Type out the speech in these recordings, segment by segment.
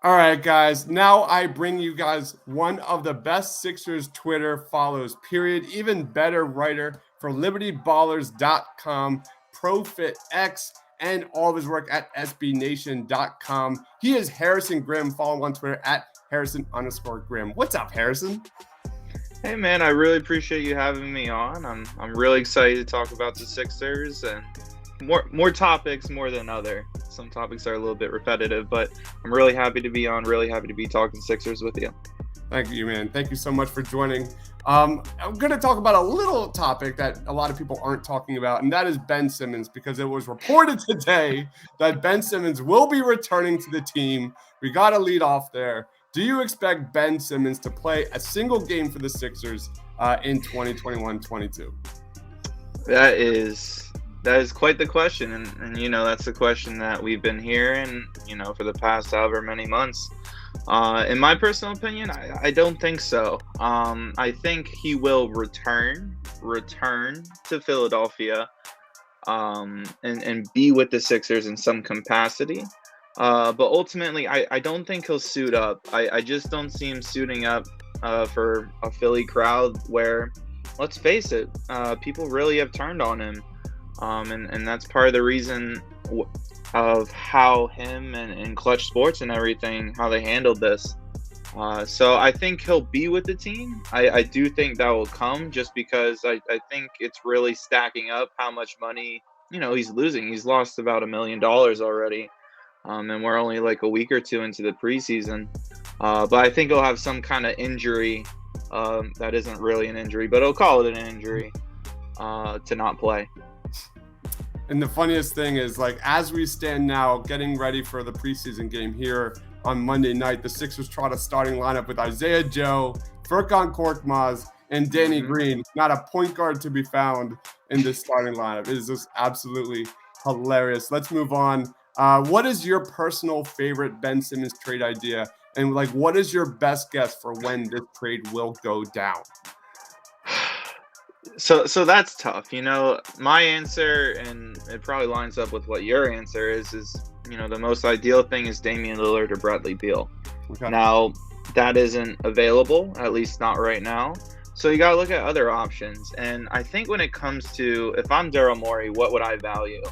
All right, guys. Now I bring you guys one of the best Sixers Twitter follows, period. Even better writer for LibertyBallers.com, ProFitX, and all of his work at SBNation.com. He is Harrison Grimm. Follow him on Twitter at Harrison_Grimm. What's up, Harrison? Hey man, I really appreciate you having me on. I'm really excited to talk about the Sixers and more topics more than other. Some topics are a little bit repetitive, but I'm really happy to be on, really happy to be talking Sixers with you. Thank you, man. Thank you so much for joining. I'm going to talk about a little topic that a lot of people aren't talking about, and that is Ben Simmons, because it was reported today that Ben Simmons will be returning to the team. We got to lead off there. Do you expect Ben Simmons to play a single game for the Sixers in 2021-22? That is quite the question, and that's the question that we've been hearing for the past however many months. In my personal opinion, I don't think so. I think he will return to Philadelphia and be with the Sixers in some capacity. But ultimately, I don't think he'll suit up. I just don't see him suiting up for a Philly crowd where, let's face it, people really have turned on him. And that's part of the reason of how him and Clutch Sports and everything, how they handled this. So I think he'll be with the team. I do think that will come just because I think it's really stacking up how much money, he's losing. He's lost about $1 million already. And we're only like a week or two into the preseason. But I think he'll have some kind of injury that isn't really an injury, but he'll call it an injury to not play. And the funniest thing is, like, as we stand now getting ready for the preseason game here on Monday night, the Sixers trot a starting lineup with Isaiah Joe, Furkan Korkmaz, and Danny Green. Not a point guard to be found in this starting lineup. It is just absolutely hilarious. Let's move on. What is your personal favorite Ben Simmons trade idea? And, like, what is your best guess for when this trade will go down? So that's tough. My answer, and it probably lines up with what your answer is the most ideal thing is Damian Lillard or Bradley Beal. Okay. Now, that isn't available, at least not right now. So you got to look at other options. And I think when it comes to, if I'm Daryl Morey, what would I value?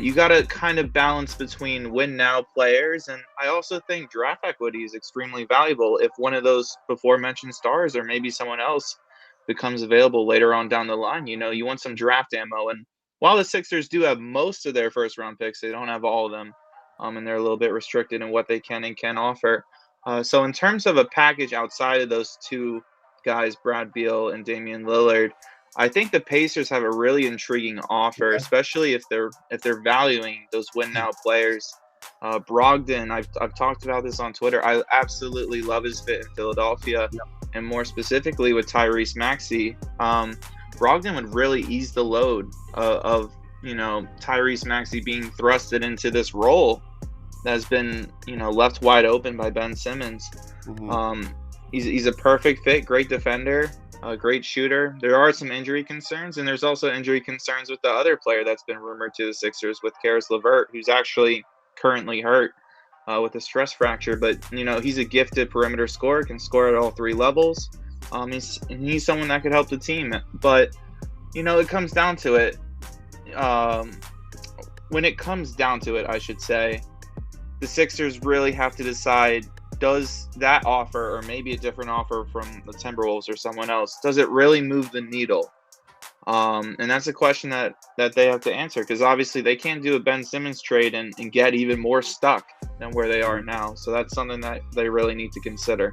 You got to kind of balance between win now players. And I also think draft equity is extremely valuable if one of those before mentioned stars or maybe someone else becomes available later on down the line. You want some draft ammo. And while the Sixers do have most of their first round picks, they don't have all of them. And they're a little bit restricted in what they can and can't offer. So in terms of a package outside of those two guys, Brad Beal and Damian Lillard, I think the Pacers have a really intriguing offer, especially if they're valuing those win now players. Brogdon, I've talked about this on Twitter. I absolutely love his fit in Philadelphia. And more specifically with Tyrese Maxey, Brogdon would really ease the load of Tyrese Maxey being thrusted into this role that's been left wide open by Ben Simmons. He's a perfect fit, great defender, a great shooter. There are some injury concerns, and there's also injury concerns with the other player that's been rumored to the Sixers with Caris LeVert, who's actually currently hurt with a stress fracture, but he's a gifted perimeter scorer, can score at all three levels. He's someone that could help the team. But it comes down to it. When it comes down to it, I should say, the Sixers really have to decide: does that offer, or maybe a different offer from the Timberwolves or someone else, does it really move the needle? And that's a question that they have to answer, because obviously they can't do a Ben Simmons trade and get even more stuck than where they are now. So that's something that they really need to consider.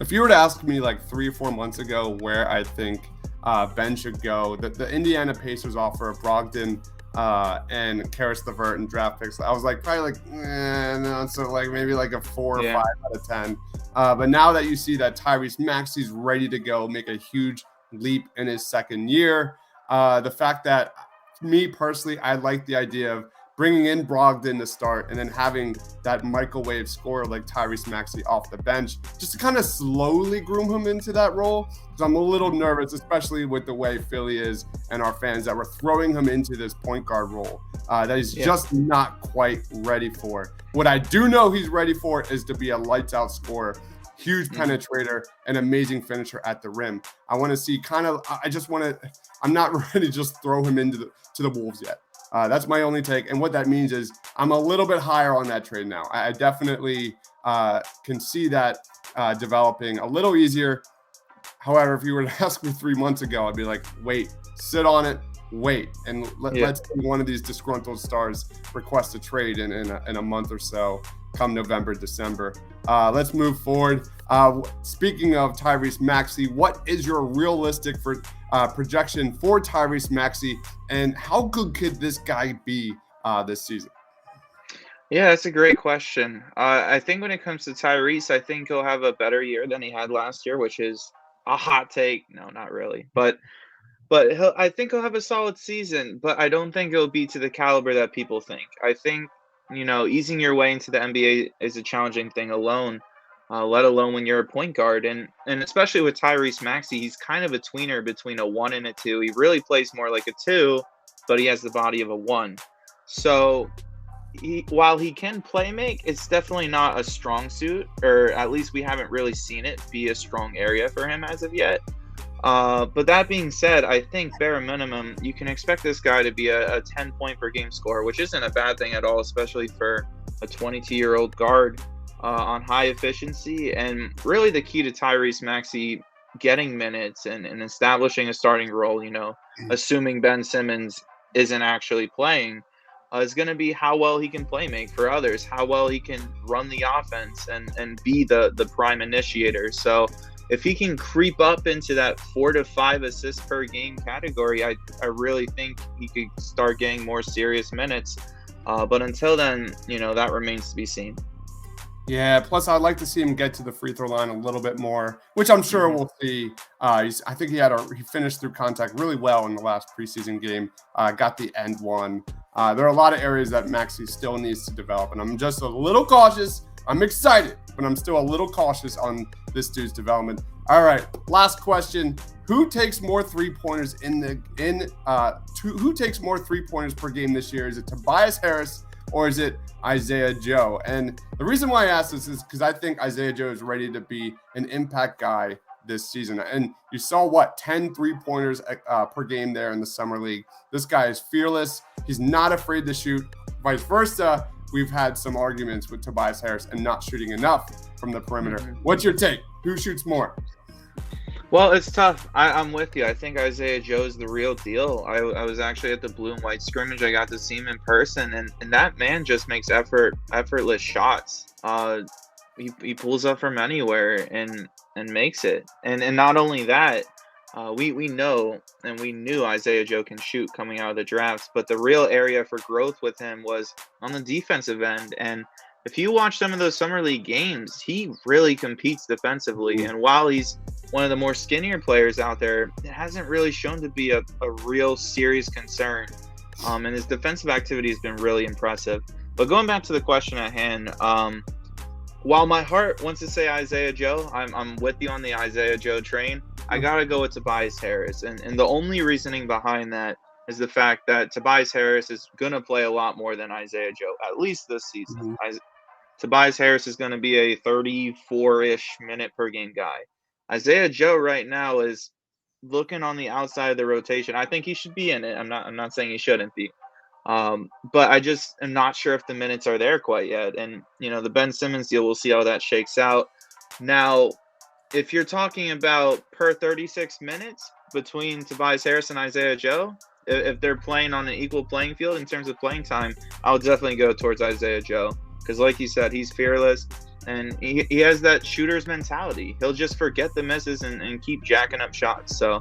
If you were to ask me like 3 or 4 months ago where I think Ben should go, the Indiana Pacers offer of Brogdon and Caris LeVert and draft picks, I was like probably like no, so like maybe like a 4 or 5 out of 10. But now that you see that Tyrese Maxey's ready to go, make a huge leap in his second year, the fact that, me personally, I like the idea of bringing in Brogdon to start, and then having that microwave scorer like Tyrese Maxey off the bench, just to kind of slowly groom him into that role. Because I'm a little nervous, especially with the way Philly is and our fans, that we're throwing him into this point guard role that he's just not quite ready for. What I do know he's ready for is to be a lights out scorer, huge penetrator, and amazing finisher at the rim. I want to see I'm not ready to just throw him into the Wolves yet. That's my only take. And what that means is I'm a little bit higher on that trade now. I definitely can see that developing a little easier. However, if you were to ask me 3 months ago, I'd be like, wait, sit on it, wait. And let's see one of these disgruntled stars request a trade in a month or so come November, December. Let's move forward. Speaking of Tyrese Maxey, what is your realistic projection for Tyrese Maxey, and how good could this guy be this season? Yeah, that's a great question. I think when it comes to Tyrese, I think he'll have a better year than he had last year, which is a hot take. No, not really. But I think he'll have a solid season, but I don't think it'll be to the caliber that people think. I think, easing your way into the NBA is a challenging thing alone, let alone when you're a point guard. And especially with Tyrese Maxey, he's kind of a tweener between a 1 and a 2. He really plays more like a 2, but he has the body of a 1. So while he can play make, it's definitely not a strong suit, or at least we haven't really seen it be a strong area for him as of yet. But that being said, I think bare minimum, you can expect this guy to be a 10-point per game scorer, which isn't a bad thing at all, especially for a 22-year-old guard on high efficiency. And really the key to Tyrese Maxey getting minutes and establishing a starting role, assuming Ben Simmons isn't actually playing, is going to be how well he can play make for others, how well he can run the offense and be the prime initiator. So if he can creep up into that 4 to 5 assists per game category, I really think he could start getting more serious minutes. But until then, that remains to be seen. Yeah, plus I'd like to see him get to the free throw line a little bit more, which I'm sure we'll see. I think he finished through contact really well in the last preseason game, got the end one. There are a lot of areas that Maxey still needs to develop, and I'm just a little cautious. I'm excited, but I'm still a little cautious on this dude's development. All right, last question. Who takes more three-pointers who takes more three-pointers per game this year? Is it Tobias Harris or is it Isaiah Joe? And the reason why I ask this is because I think Isaiah Joe is ready to be an impact guy this season. And you saw 10 three-pointers per game there in the summer league. This guy is fearless. He's not afraid to shoot. Vice versa, we've had some arguments with Tobias Harris and not shooting enough from the perimeter. What's your take? Who shoots more? Well, it's tough. I'm with you. I think Isaiah Joe is the real deal. I was actually at the blue and white scrimmage. I got to see him in person, and that man just makes effortless shots. He pulls up from anywhere and makes it. And not only that, we know and we knew Isaiah Joe can shoot coming out of the drafts, but the real area for growth with him was on the defensive end. And if you watch some of those summer league games, he really competes defensively. And while he's one of the more skinnier players out there, it hasn't really shown to be a real serious concern. And his defensive activity has been really impressive. But going back to the question at hand, while my heart wants to say Isaiah Joe, I'm with you on the Isaiah Joe train. I got to go with Tobias Harris. And the only reasoning behind that is the fact that Tobias Harris is going to play a lot more than Isaiah Joe, at least this season. Tobias Harris is going to be a 34-ish minute per game guy. Isaiah Joe right now is looking on the outside of the rotation. I think he should be in it. I'm not saying he shouldn't be. But I just am not sure if the minutes are there quite yet. And, the Ben Simmons deal, we'll see how that shakes out. Now, if you're talking about per 36 minutes between Tobias Harris and Isaiah Joe, if they're playing on an equal playing field in terms of playing time, I'll definitely go towards Isaiah Joe. Because like you said, he's fearless, and he has that shooter's mentality. He'll just forget the misses and keep jacking up shots. So,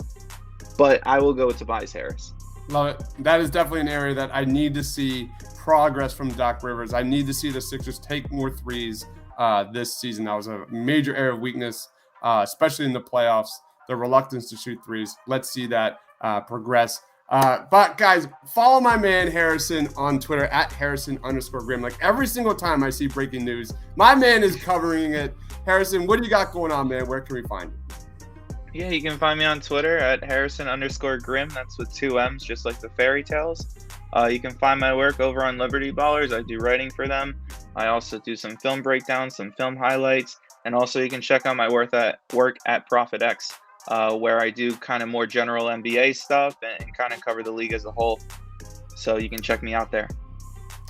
but I will go with Tobias Harris. Love it. That is definitely an area that I need to see progress from Doc Rivers. I need to see the Sixers take more threes this season. That was a major area of weakness, especially in the playoffs, the reluctance to shoot threes. Let's see that progress. But guys, follow my man Harrison on Twitter at Harrison_Grimm. Like every single time I see breaking news, my man is covering it. Harrison, what do you got going on, man? Where can we find you? Yeah, you can find me on Twitter at Harrison_Grimm. That's with 2 M's, just like the fairy tales. You can find my work over on Liberty Ballers. I do writing for them. I also do some film breakdowns, some film highlights, and also you can check out my work at ProfitX, where I do kind of more general NBA stuff and kind of cover the league as a whole. So you can check me out there.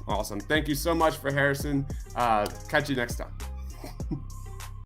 Awesome. Thank you so much for Harrison. Catch you next time.